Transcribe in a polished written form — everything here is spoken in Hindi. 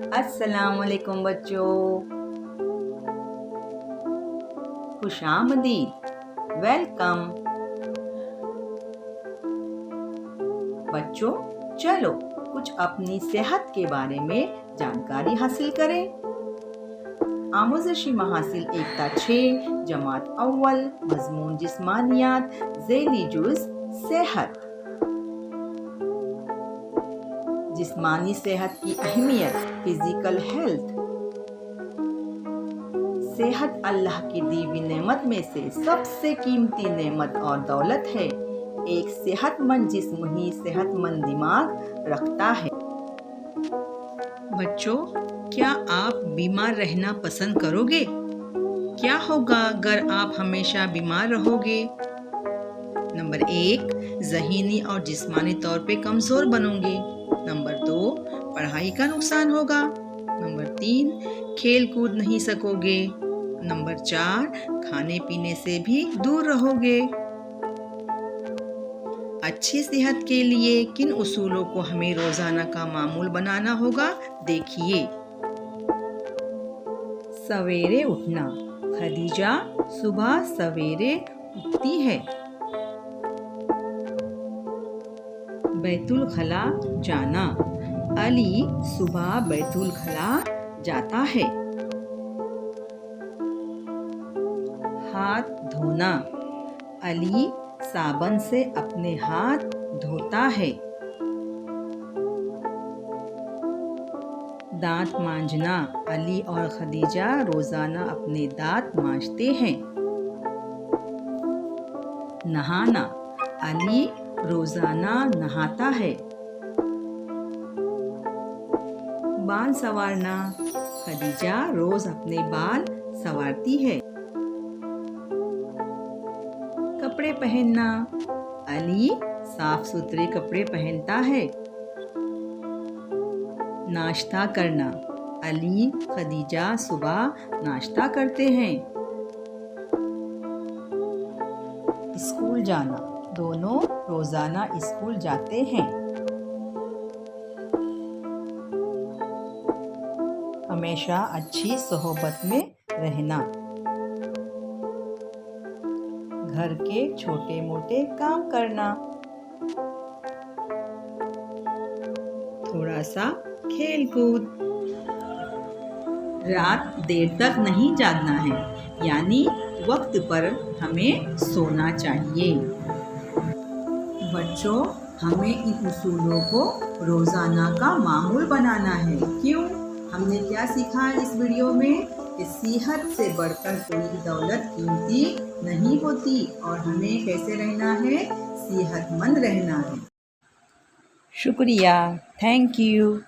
अस्सलाम वालेकुम बच्चों, खुशामदीद, वेलकम। बच्चों चलो कुछ अपनी सेहत के बारे में जानकारी हासिल करें। आमोज़शी महासिल एकता 6 जमात अव्वल मज़मून जिस्मानियात ज़ैली जुज़ सेहत। जिस्मानी सेहत की अहमियत फिजिकल हेल्थ। सेहत अल्लाह की दी हुई नेमत में से सबसे कीमती नेमत और दौलत है। एक सेहतमंद जिस्म ही सेहतमंद दिमाग रखता है। बच्चों, क्या आप बीमार रहना पसंद करोगे? क्या होगा अगर आप हमेशा बीमार रहोगे? नंबर 1, ज़हीनी और जिस्मानी तौर पे कमज़ोर बनोगे। नंबर 2, पढ़ाई का नुकसान होगा। नंबर 3, खेल कूद नहीं सकोगे। नंबर 4, खाने पीने से भी दूर रहोगे। अच्छी सेहत के लिए किन उसूलों को हमें रोजाना का मामूल बनाना होगा? देखिए। सवेरे उठना। खदीजा सुबह सवेरे उठती है। बैतुल खला जाना। अली सुबह बैतुल खला जाता है। हाथ धोना। अली साबुन से अपने हाथ धोता है। दांत मांजना। अली और खदीजा रोजाना अपने दांत मांजते हैं। नहाना। अली रोजाना नहाता है। बाल संवारना। खदीजा रोज अपने बाल संवारती है। कपड़े पहनना। अली साफ सुथरे कपड़े पहनता है। नाश्ता करना। अली खदीजा सुबह नाश्ता करते हैं। स्कूल जाना। दोनों रोजाना स्कूल जाते हैं। हमेशा अच्छी सोहबत में रहना। घर के छोटे मोटे काम करना। थोड़ा सा खेल कूद। रात देर तक नहीं जागना है, यानी वक्त पर हमें सोना चाहिए। बच्चों, हमें इन उसूलों को रोजाना का मामूल बनाना है। क्यों? हमने क्या सीखा इस वीडियो में कि सेहत से बढ़कर कोई दौलत कीमती नहीं होती और हमें कैसे रहना है? सेहतमंद रहना है। शुक्रिया, थैंक यू।